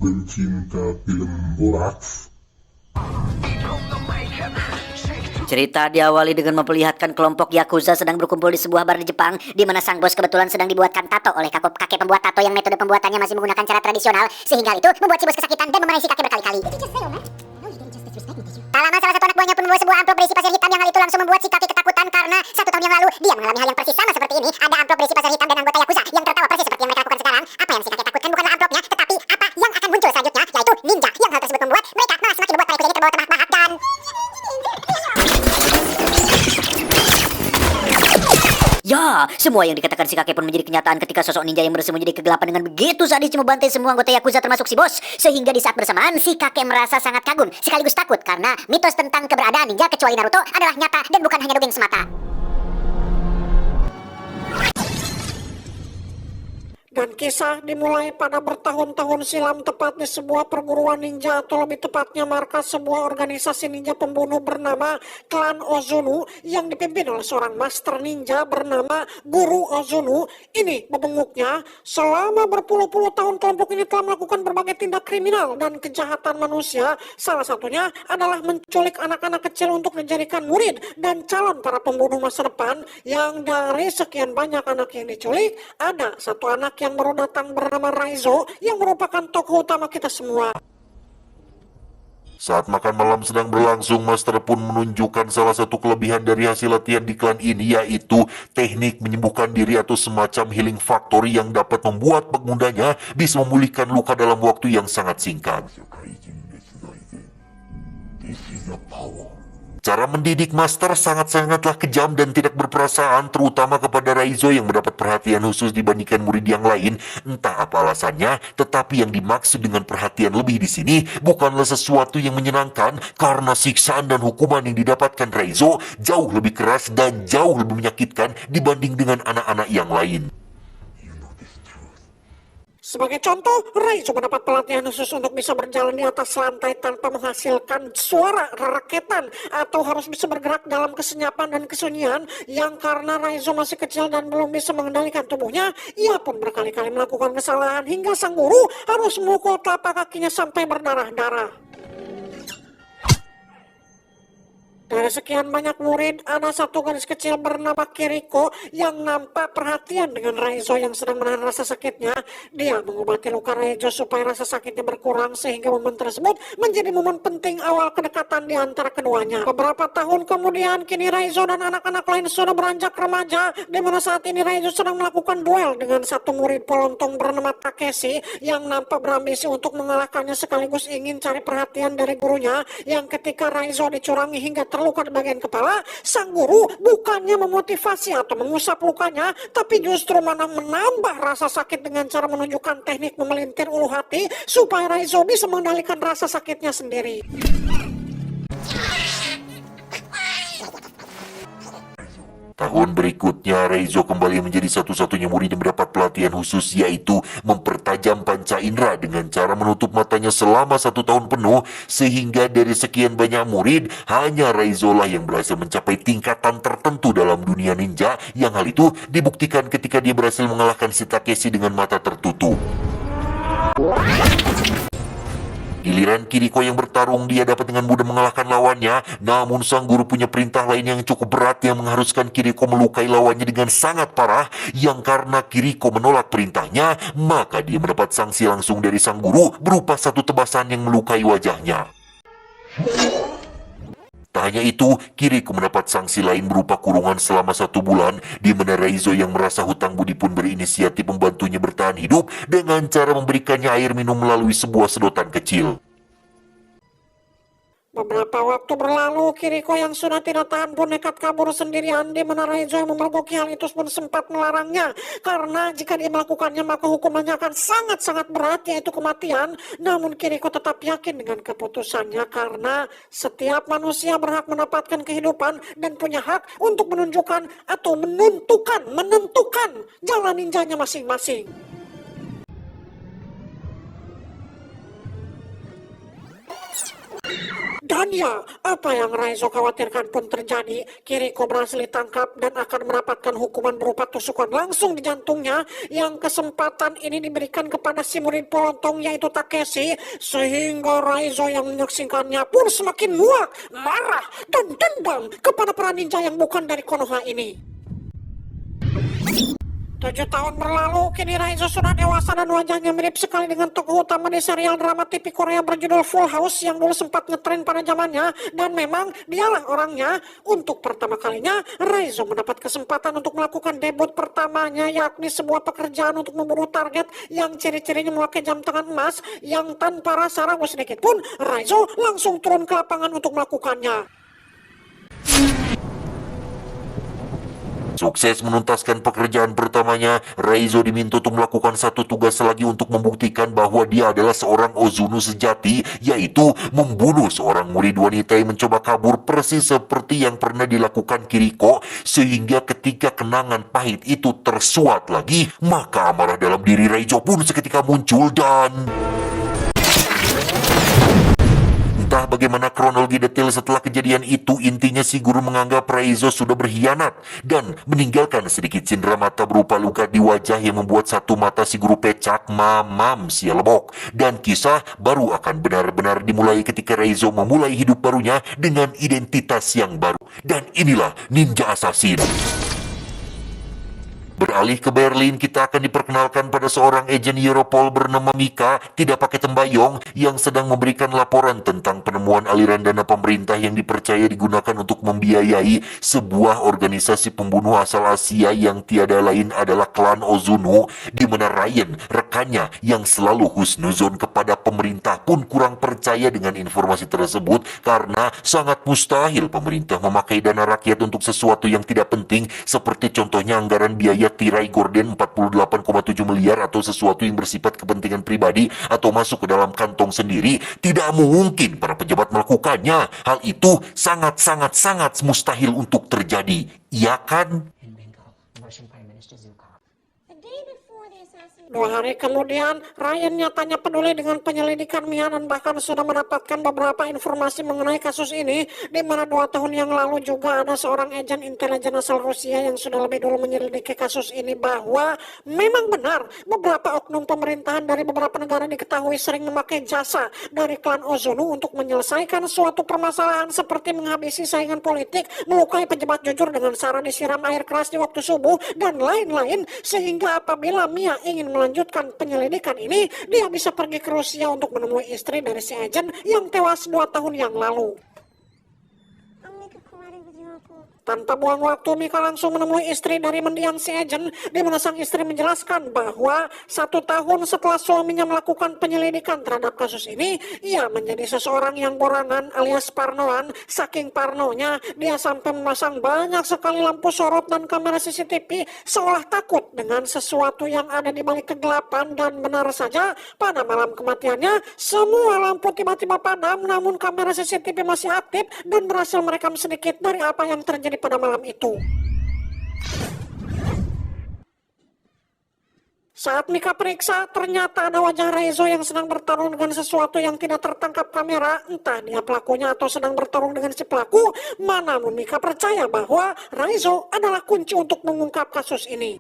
pencinta film Borat. Cerita diawali dengan memperlihatkan kelompok Yakuza sedang berkumpul di sebuah bar di Jepang, di mana sang bos kebetulan sedang dibuatkan tato oleh kakek pembuat tato yang metode pembuatannya masih menggunakan cara tradisional, sehingga hal itu membuat si bos kesakitan dan memarahi si kakek berkali-kali. Tak lama salah satu anak buahnya pun membawa sebuah amplop berisi pasir hitam, yang hal itu langsung membuat si kakek ketakutan karena 1 tahun yang lalu dia mengalami hal yang persis sama seperti ini. Ada amplop berisi pasir hitam dan anggota Yakuza yang tertawa persis seperti yang mereka lakukan sekarang. Apa yang si kakek takutkan bukanlah amplopnya, tetapi apa yang akan muncul selanjutnya, yaitu ninja, yang hal tersebut membuat mereka malah semakin membuat para kudanya terbawa terbahak-bahak dan... Ya, semua yang dikatakan si kakek pun menjadi kenyataan ketika sosok ninja yang bersembunyi di kegelapan dengan begitu sadis membantai semua anggota Yakuza termasuk si bos. Sehingga di saat bersamaan si kakek merasa sangat kagum sekaligus takut karena mitos tentang keberadaan ninja kecuali Naruto adalah nyata dan bukan hanya dongeng semata. Dan kisah dimulai pada bertahun-tahun silam, tepat di sebuah perguruan ninja, atau lebih tepatnya markas sebuah organisasi ninja pembunuh bernama Klan Ozunu, yang dipimpin oleh seorang master ninja bernama Guru Ozunu. Ini bebenguknya, selama berpuluh-puluh tahun kelompok ini telah melakukan berbagai tindak kriminal dan kejahatan manusia. Salah satunya adalah menculik anak-anak kecil untuk dijadikan murid dan calon para pembunuh masa depan. Yang dari sekian banyak anak yang diculik, ada satu anak yang baru datang bernama Raizo, yang merupakan tokoh utama kita semua. Saat makan malam sedang berlangsung, Master pun menunjukkan salah satu kelebihan dari hasil latihan di klan ini, yaitu teknik menyembuhkan diri atau semacam healing factory yang dapat membuat penggunanya bisa memulihkan luka dalam waktu yang sangat singkat. Cara mendidik Master sangat-sangatlah kejam dan tidak berperasaan, terutama kepada Raizo yang mendapat perhatian khusus dibandingkan murid yang lain. Entah apa alasannya, tetapi yang dimaksud dengan perhatian lebih di sini bukanlah sesuatu yang menyenangkan, karena siksaan dan hukuman yang didapatkan Raizo jauh lebih keras dan jauh lebih menyakitkan dibanding dengan anak-anak yang lain. Sebagai contoh, Raizo mendapat pelatihan khusus untuk bisa berjalan di atas lantai tanpa menghasilkan suara raketan, atau harus bisa bergerak dalam kesenyapan dan kesunyian. Yang karena Raizo masih kecil dan belum bisa mengendalikan tubuhnya, ia pun berkali-kali melakukan kesalahan hingga sang guru harus memukul telapak kakinya sampai berdarah-darah. Dari sekian banyak murid, ada satu gadis kecil bernama Kiriko yang nampak perhatian dengan Raizo yang sedang menahan rasa sakitnya. Dia mengobati luka Raizo supaya rasa sakitnya berkurang, sehingga momen tersebut menjadi momen penting awal kedekatan di antara keduanya. Beberapa tahun kemudian, kini Raizo dan anak-anak lain sudah beranjak remaja, di mana saat ini Raizo sedang melakukan duel dengan satu murid pelontong bernama Takeshi yang nampak berambisi untuk mengalahkannya sekaligus ingin cari perhatian dari gurunya. Yang ketika Raizo dicurangi hingga terluka di bagian kepala, sang guru bukannya memotivasi atau mengusap lukanya, tapi justru malah menambah rasa sakit dengan cara menunjukkan teknik memelintir ulu hati supaya Raizo bisa mengendalikan rasa sakitnya sendiri. Tahun berikutnya, Raizo kembali menjadi satu-satunya murid yang mendapat pelatihan khusus, yaitu mempertajam panca indera dengan cara menutup matanya selama 1 tahun penuh, sehingga dari sekian banyak murid, hanya Raizo lah yang berhasil mencapai tingkatan tertentu dalam dunia ninja, yang hal itu dibuktikan ketika dia berhasil mengalahkan si Takeshi dengan mata tertutup. Giliran Kiriko yang bertarung, dia dapat dengan mudah mengalahkan lawannya. Namun sang guru punya perintah lain yang cukup berat yang mengharuskan Kiriko melukai lawannya dengan sangat parah. Yang karena Kiriko menolak perintahnya, maka dia mendapat sanksi langsung dari sang guru berupa satu tebasan yang melukai wajahnya. Tak hanya itu, Kiriko mendapat sanksi lain berupa kurungan selama 1 bulan, di mana Raizo yang merasa hutang budi pun berinisiatif membantunya bertahan hidup dengan cara memberikannya air minum melalui sebuah sedotan kecil. Beberapa waktu berlalu, Kiriko yang sudah tidak tahan pun nekat kabur sendirian, di mana Raizo yang memergoki hal itu pun sempat melarangnya, karena jika dia melakukannya maka hukumannya akan sangat-sangat berat, yaitu kematian. Namun Kiriko tetap yakin dengan keputusannya, karena setiap manusia berhak mendapatkan kehidupan dan punya hak untuk menunjukkan atau menentukan jalan ninjanya masing-masing. Dan ya, apa yang Raizo khawatirkan pun terjadi. Kiriko berhasil ditangkap dan akan mendapatkan hukuman berupa tusukan langsung di jantungnya, yang kesempatan ini diberikan kepada si murid pelontong yaitu Takeshi, sehingga Raizo yang menyaksikannya pun semakin muak, marah, dan dendam kepada para ninja yang bukan dari Konoha ini. 7 tahun berlalu, kini Raizo sudah dewasa dan wajahnya mirip sekali dengan tokoh utama di serial drama TV Korea berjudul Full House yang dulu sempat ngetren pada zamannya, dan memang dialah orangnya. Untuk pertama kalinya, Raizo mendapat kesempatan untuk melakukan debut pertamanya, yakni sebuah pekerjaan untuk membunuh target yang ciri-cirinya memakai jam tangan emas, yang tanpa rasa ragu sedikit pun, Raizo langsung turun ke lapangan untuk melakukannya. Sukses menuntaskan pekerjaan pertamanya, Raizo diminta untuk melakukan satu tugas lagi untuk membuktikan bahwa dia adalah seorang Ozuno sejati, yaitu membunuh seorang murid wanita yang mencoba kabur persis seperti yang pernah dilakukan Kiriko, sehingga ketika kenangan pahit itu tersuat lagi, maka amarah dalam diri Raizo pun seketika muncul dan... Entah bagaimana kronologi detail setelah kejadian itu, intinya si guru menganggap Raizo sudah berkhianat dan meninggalkan sedikit cindera mata berupa luka di wajah yang membuat satu mata si guru pecah, mamam sia lebok. Dan kisah baru akan benar-benar dimulai ketika Raizo memulai hidup barunya dengan identitas yang baru. Dan inilah Ninja Assassin. Beralih ke Berlin, kita akan diperkenalkan pada seorang agen Europol bernama Mika, tidak pakai tembayong, yang sedang memberikan laporan tentang penemuan aliran dana pemerintah yang dipercaya digunakan untuk membiayai sebuah organisasi pembunuh asal Asia yang tiada lain adalah klan Ozuno, di mana Ryan, rekannya yang selalu husnuzon kepada pemerintah, pun kurang percaya dengan informasi tersebut karena sangat mustahil pemerintah memakai dana rakyat untuk sesuatu yang tidak penting, seperti contohnya anggaran biaya tirai gorden 48,7 miliar atau sesuatu yang bersifat kepentingan pribadi atau masuk ke dalam kantong sendiri. Tidak mungkin para pejabat melakukannya. Hal itu sangat mustahil untuk terjadi. Iya kan? 2 hari kemudian, Ryan nyatanya peduli dengan penyelidikan Mia dan bahkan sudah mendapatkan beberapa informasi mengenai kasus ini, di mana 2 tahun yang lalu juga ada seorang agen intelijen asal Rusia yang sudah lebih dulu menyelidiki kasus ini, bahwa memang benar beberapa oknum pemerintahan dari beberapa negara diketahui sering memakai jasa dari klan Ozuno untuk menyelesaikan suatu permasalahan seperti menghabisi saingan politik, melukai pejabat jujur dengan cara disiram air keras di waktu subuh, dan lain-lain, sehingga apabila Mia ingin melanjutkan penyelidikan ini, dia bisa pergi ke Rusia untuk menemui istri dari si agen yang tewas 2 tahun yang lalu. Tanpa buang waktu, Mika langsung menemui istri dari mendiang si agen, di mana sang istri menjelaskan bahwa 1 tahun setelah suaminya melakukan penyelidikan terhadap kasus ini, ia menjadi seseorang yang borangan alias parnoan. Saking parnonya, dia sampai memasang banyak sekali lampu sorot dan kamera CCTV, seolah takut dengan sesuatu yang ada di balik kegelapan. Dan benar saja, pada malam kematiannya, semua lampu tiba-tiba padam, namun kamera CCTV masih aktif dan berhasil merekam sedikit dari apa yang terjadi pada malam itu. Saat Mika periksa, ternyata ada wajah Raizo yang sedang bertarung dengan sesuatu yang tidak tertangkap kamera. Entah dia pelakunya atau sedang bertarung dengan si pelaku, namun Mika percaya bahwa Raizo adalah kunci untuk mengungkap kasus ini.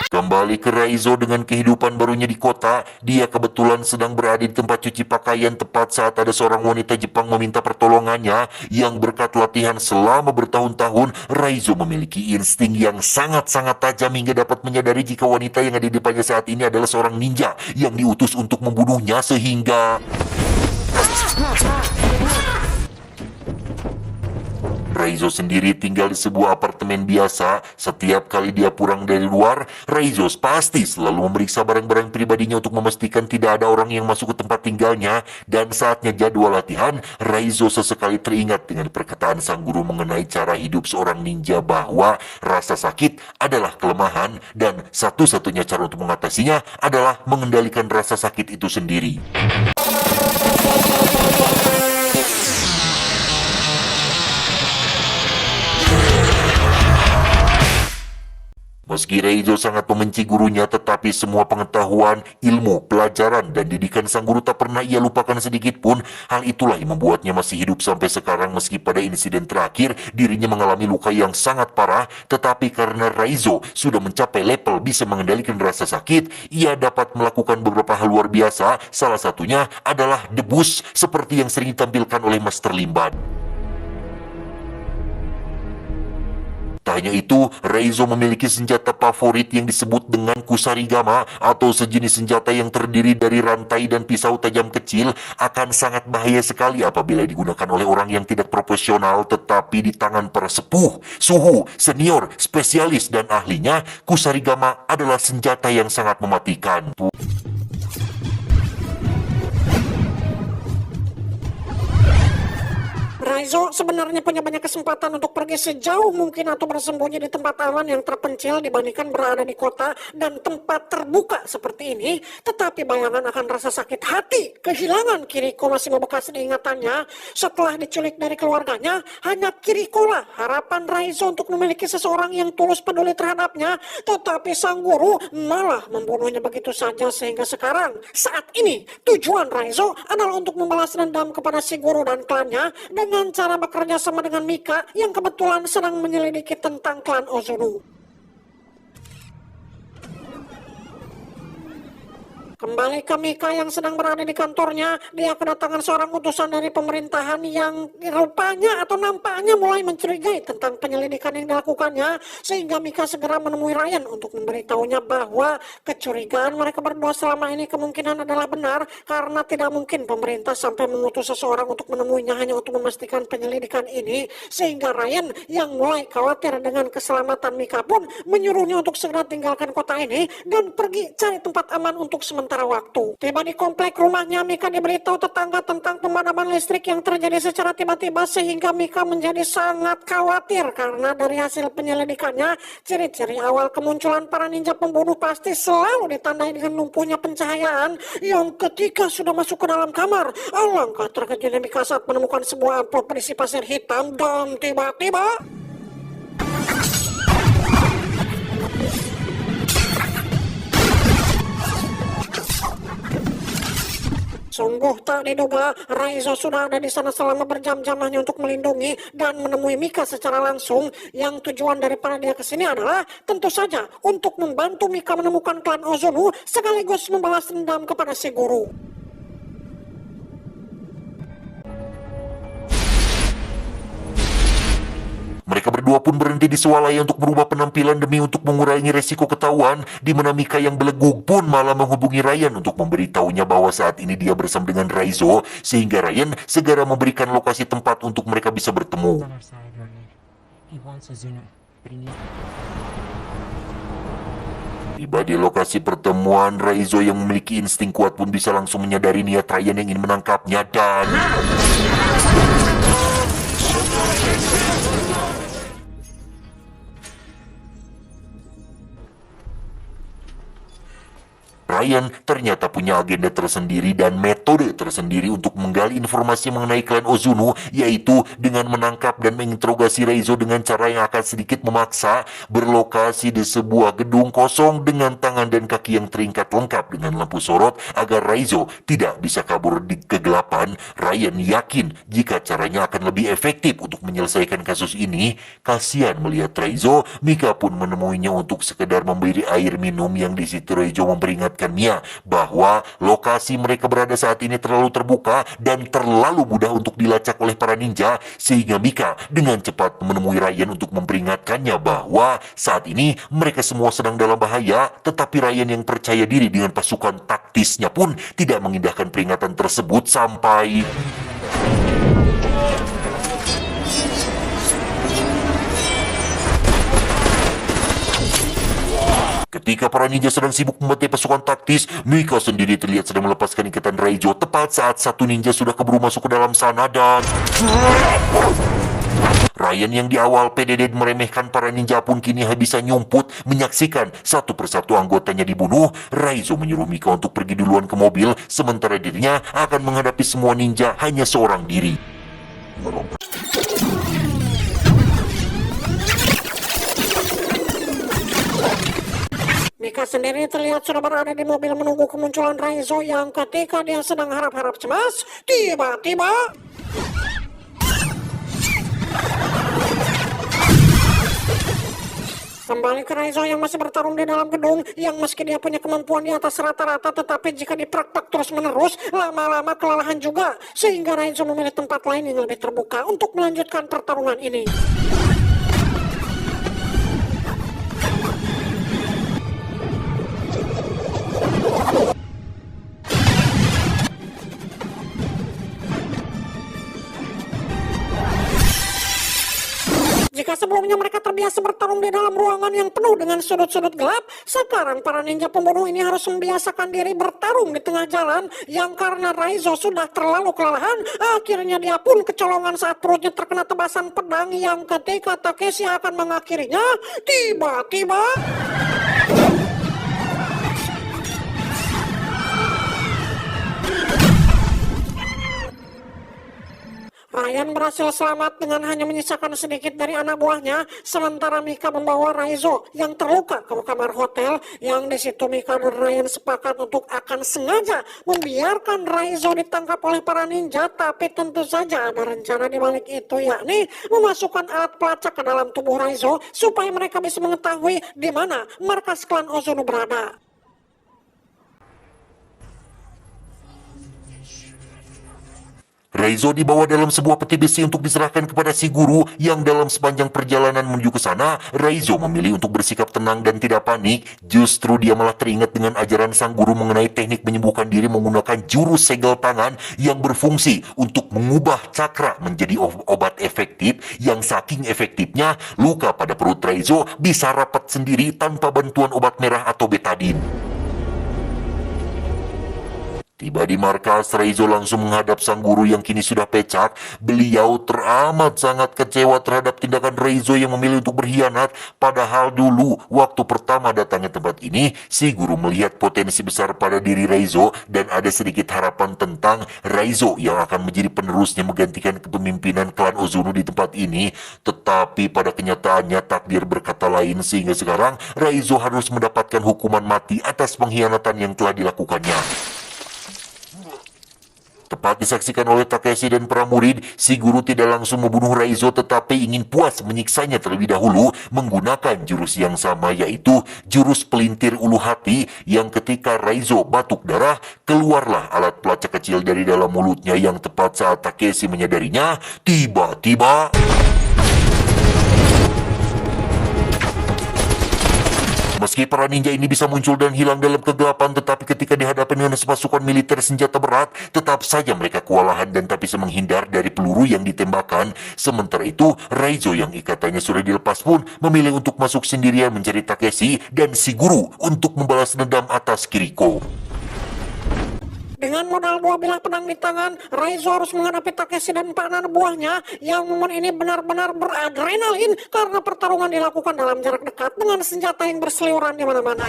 Kembali ke Raizo dengan kehidupan barunya di kota, dia kebetulan sedang berada di tempat cuci pakaian tepat saat ada seorang wanita Jepang meminta pertolongannya. Yang berkat latihan selama bertahun-tahun, Raizo memiliki insting yang sangat-sangat tajam hingga dapat menyadari jika wanita yang ada di depannya saat ini adalah seorang ninja yang diutus untuk membunuhnya, sehingga Raizo sendiri tinggal di sebuah apartemen biasa. Setiap kali dia pulang dari luar, Raizo pasti selalu memeriksa barang-barang pribadinya untuk memastikan tidak ada orang yang masuk ke tempat tinggalnya. Dan saatnya jadwal latihan, Raizo sesekali teringat dengan perkataan sang guru mengenai cara hidup seorang ninja, bahwa rasa sakit adalah kelemahan dan satu-satunya cara untuk mengatasinya adalah mengendalikan rasa sakit itu sendiri. Meski Reizo sangat membenci gurunya, tetapi semua pengetahuan, ilmu, pelajaran, dan didikan sang guru tak pernah ia lupakan sedikit pun. Hal itulah yang membuatnya masih hidup sampai sekarang meski pada insiden terakhir dirinya mengalami luka yang sangat parah. Tetapi karena Reizo sudah mencapai level bisa mengendalikan rasa sakit, ia dapat melakukan beberapa hal luar biasa. Salah satunya adalah debus seperti yang sering ditampilkan oleh Master Limbat. Tak hanya itu, Reizo memiliki senjata favorit yang disebut dengan Kusarigama atau sejenis senjata yang terdiri dari rantai dan pisau tajam kecil. Akan sangat bahaya sekali apabila digunakan oleh orang yang tidak profesional, tetapi di tangan para sepuh, suhu, senior, spesialis, dan ahlinya, Kusarigama adalah senjata yang sangat mematikan. Reizo sebenarnya punya banyak kesempatan untuk pergi sejauh mungkin atau bersembunyi di tempat aman yang terpencil dibandingkan berada di kota dan tempat terbuka seperti ini. Tetapi bayangan akan rasa sakit hati kehilangan Kiriko masih membekas di ingatannya. Setelah diculik dari keluarganya, hanya Kiriko lah harapan Reizo untuk memiliki seseorang yang tulus peduli terhadapnya. Tetapi sang guru malah membunuhnya begitu saja, sehingga sekarang saat ini tujuan Reizo adalah untuk membalas dendam kepada si guru dan klannya dengan cara bekerja sama dengan Mika yang kebetulan sedang menyelidiki tentang klan Ozono. Kembali ke Mika yang sedang berada di kantornya, dia kedatangan seorang utusan dari pemerintahan yang rupanya atau nampaknya mulai mencurigai tentang penyelidikan yang dilakukannya, sehingga Mika segera menemui Ryan untuk memberitahunya bahwa kecurigaan mereka berdua selama ini kemungkinan adalah benar, karena tidak mungkin pemerintah sampai mengutus seseorang untuk menemuinya hanya untuk memastikan penyelidikan ini, sehingga Ryan yang mulai khawatir dengan keselamatan Mika pun menyuruhnya untuk segera tinggalkan kota ini dan pergi cari tempat aman untuk sementara waktu. Tiba di komplek rumahnya, Mika diberitahu tetangga tentang pemadaman listrik yang terjadi secara tiba-tiba, sehingga Mika menjadi sangat khawatir karena dari hasil penyelidikannya, ciri-ciri awal kemunculan para ninja pembunuh pasti selalu ditandai dengan lumpuhnya pencahayaan yang ketika sudah masuk ke dalam kamar, alangkah terkejutnya Mika saat menemukan sebuah amplop berisi pasir hitam dan tiba-tiba sungguh tak diduga, Reizo sudah ada di sana selama berjam-jam hanya untuk melindungi dan menemui Mika secara langsung. Yang tujuan daripada dia kesini adalah tentu saja untuk membantu Mika menemukan klan Ozono sekaligus membalas dendam kepada si guru. Mereka berdua pun berhenti di swalaya untuk merubah penampilan demi untuk mengurangi resiko ketahuan, di mana Mika yang belenggu pun malah menghubungi Ryan untuk memberitahunya bahwa saat ini dia bersama dengan Reizo, sehingga Ryan segera memberikan lokasi tempat untuk mereka bisa bertemu. Tiba di lokasi pertemuan, Reizo yang memiliki insting kuat pun bisa langsung menyadari niat Ryan yang ingin menangkapnya dan Ryan ternyata punya agenda tersendiri dan metode tersendiri untuk menggali informasi mengenai klan Ozono, yaitu dengan menangkap dan menginterogasi Reizo dengan cara yang akan sedikit memaksa, berlokasi di sebuah gedung kosong dengan tangan dan kaki yang terikat lengkap dengan lampu sorot agar Reizo tidak bisa kabur di kegelapan. Ryan yakin jika caranya akan lebih efektif untuk menyelesaikan kasus ini. Kasihan melihat Reizo, Mika pun menemuinya untuk sekedar memberi air minum, yang di situ Reizo memperingatkan Mia bahwa lokasi mereka berada saat ini terlalu terbuka dan terlalu mudah untuk dilacak oleh para ninja, sehingga Mika dengan cepat menemui Ryan untuk memperingatkannya bahwa saat ini mereka semua sedang dalam bahaya. Tetapi Ryan yang percaya diri dengan pasukan taktisnya pun tidak mengindahkan peringatan tersebut sampai ketika para ninja sedang sibuk membantai pasukan taktis, Mika sendiri terlihat sedang melepaskan ikatan Reizo tepat saat satu ninja sudah keburu masuk ke dalam sana dan Ryan yang di awal PDD meremehkan para ninja pun kini bisa nyumput menyaksikan satu persatu anggotanya dibunuh. Reizo menyuruh Mika untuk pergi duluan ke mobil, sementara dirinya akan menghadapi semua ninja hanya seorang diri. Mika sendiri terlihat sudah berada di mobil menunggu kemunculan Raizo yang ketika dia sedang harap-harap cemas, tiba-tiba kembali ke Raizo yang masih bertarung di dalam gedung, yang meski dia punya kemampuan di atas rata-rata, tetapi jika dipraktek terus-menerus, lama-lama kelelahan juga, sehingga Raizo memilih tempat lain yang lebih terbuka untuk melanjutkan pertarungan ini. Jika sebelumnya mereka terbiasa bertarung di dalam ruangan yang penuh dengan sudut-sudut gelap, sekarang para ninja pembunuh ini harus membiasakan diri bertarung di tengah jalan, yang karena Raizo sudah terlalu kelelahan, akhirnya dia pun kecolongan saat perutnya terkena tebasan pedang yang ketika Takeshi akan mengakhirinya, tiba-tiba Ryan berhasil selamat dengan hanya menyisakan sedikit dari anak buahnya, sementara Mika membawa Raizo yang terluka ke kamar hotel, yang di situ Mika dan Ryan sepakat untuk akan sengaja membiarkan Raizo ditangkap oleh para ninja, tapi tentu saja ada rencana di balik itu, yakni memasukkan alat pelacak ke dalam tubuh Raizo supaya mereka bisa mengetahui di mana markas klan Ozono berada. Raizo dibawa dalam sebuah peti besi untuk diserahkan kepada si guru, yang dalam sepanjang perjalanan menuju ke sana, Raizo memilih untuk bersikap tenang dan tidak panik. Justru dia malah teringat dengan ajaran sang guru mengenai teknik menyembuhkan diri menggunakan jurus segel tangan yang berfungsi untuk mengubah cakra menjadi obat efektif, yang saking efektifnya luka pada perut Raizo bisa rapat sendiri tanpa bantuan obat merah atau betadine. Tiba di markas, Raizo langsung menghadap sang guru yang kini sudah pecah. Beliau teramat sangat kecewa terhadap tindakan Raizo yang memilih untuk berkhianat. Padahal dulu, waktu pertama datangnya tempat ini, si guru melihat potensi besar pada diri Raizo dan ada sedikit harapan tentang Raizo yang akan menjadi penerusnya menggantikan kepemimpinan klan Ozono di tempat ini. Tetapi pada kenyataannya takdir berkata lain, sehingga sekarang Raizo harus mendapatkan hukuman mati atas pengkhianatan yang telah dilakukannya. Tepat disaksikan oleh Takeshi dan para murid, si guru tidak langsung membunuh Raizo tetapi ingin puas menyiksanya terlebih dahulu menggunakan jurus yang sama, yaitu jurus pelintir ulu hati, yang ketika Raizo batuk darah, keluarlah alat pelacak kecil dari dalam mulutnya, yang tepat saat Takeshi menyadarinya, tiba-tiba meski para ninja ini bisa muncul dan hilang dalam kegelapan, tetapi ketika dihadapi dengan pasukan militer senjata berat, tetap saja mereka kewalahan dan tak bisa menghindar dari peluru yang ditembakkan. Sementara itu, Raizo yang ikatannya sudah dilepas pun memilih untuk masuk sendirian mencari Takeshi dan si guru untuk membalas dendam atas Kiriko. Dengan modal 2 bilah pedang di tangan, Raizo harus menghadapi Takeshi dan 4 anak buahnya, yang momen ini benar-benar beradrenalin karena pertarungan dilakukan dalam jarak dekat dengan senjata yang berseliweran di mana-mana.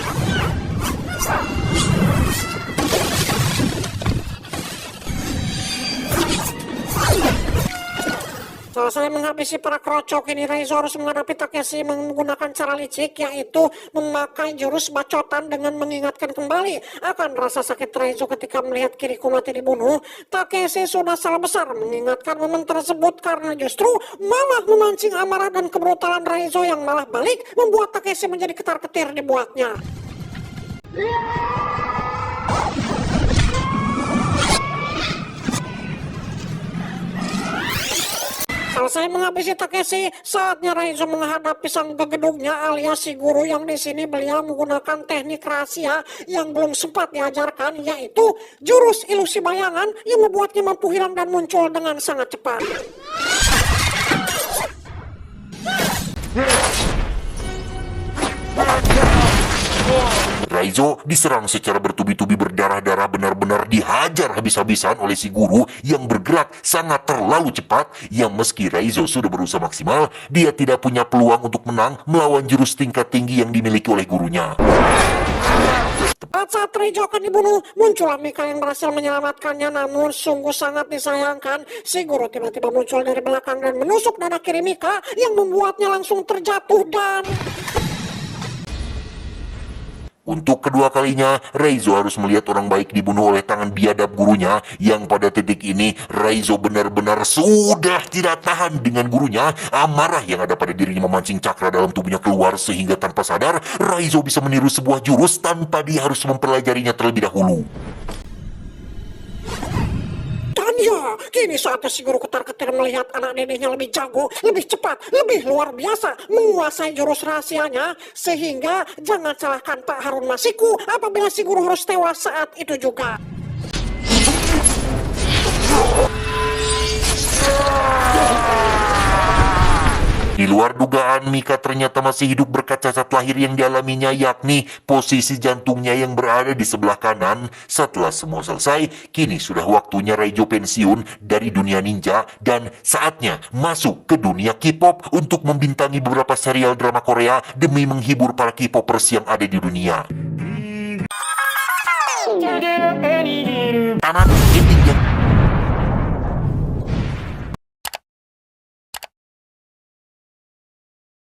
Selesai menghabisi para kerocok ini, Raizo harus menghadapi Takeshi menggunakan cara licik, yaitu memakai jurus bacotan dengan mengingatkan kembali akan rasa sakit Raizo ketika melihat Kiriko mati dibunuh. Takeshi sudah salah besar mengingatkan momen tersebut karena justru malah memancing amarah dan kebrutalan Raizo yang malah balik membuat Takeshi menjadi ketar-ketir dibuatnya. Selesai menghabisi Takeshi, saatnya Raizo menghadapi sang gegedugnya alias si guru, yang di sini beliau menggunakan teknik rahasia yang belum sempat diajarkan, yaitu jurus ilusi bayangan yang membuatnya mampu hilang dan muncul dengan sangat cepat. Raizo diserang secara bertubi-tubi berdarah-darah, benar-benar dihajar habis-habisan oleh si guru yang bergerak sangat terlalu cepat, yang meski Raizo sudah berusaha maksimal, dia tidak punya peluang untuk menang melawan jurus tingkat tinggi yang dimiliki oleh gurunya. Tepat saat Raizo akan dibunuh, muncullah Mika yang berhasil menyelamatkannya, namun sungguh sangat disayangkan, si guru tiba-tiba muncul dari belakang dan menusuk dada kiri Mika yang membuatnya langsung terjatuh dan Untuk kedua kalinya, Reizo harus melihat orang baik dibunuh oleh tangan biadab gurunya, yang pada titik ini Reizo benar-benar sudah tidak tahan dengan gurunya. Amarah yang ada pada dirinya memancing cakra dalam tubuhnya keluar, sehingga tanpa sadar Reizo bisa meniru sebuah jurus tanpa dia harus mempelajarinya terlebih dahulu. Dan ya, kini saatnya si guru ketar-ketir melihat anak dedehnya lebih jago, lebih cepat, lebih luar biasa menguasai jurus rahasianya, sehingga jangan salahkan Pak Harun Masiku apabila si guru harus tewas saat itu juga. Di luar dugaan, Mika ternyata masih hidup berkat cacat lahir yang dialaminya, yakni posisi jantungnya yang berada di sebelah kanan. Setelah semua selesai, kini sudah waktunya Reizo pensiun dari dunia ninja dan saatnya masuk ke dunia K-pop untuk membintangi beberapa serial drama Korea demi menghibur para K-popers yang ada di dunia. Tamat endingnya.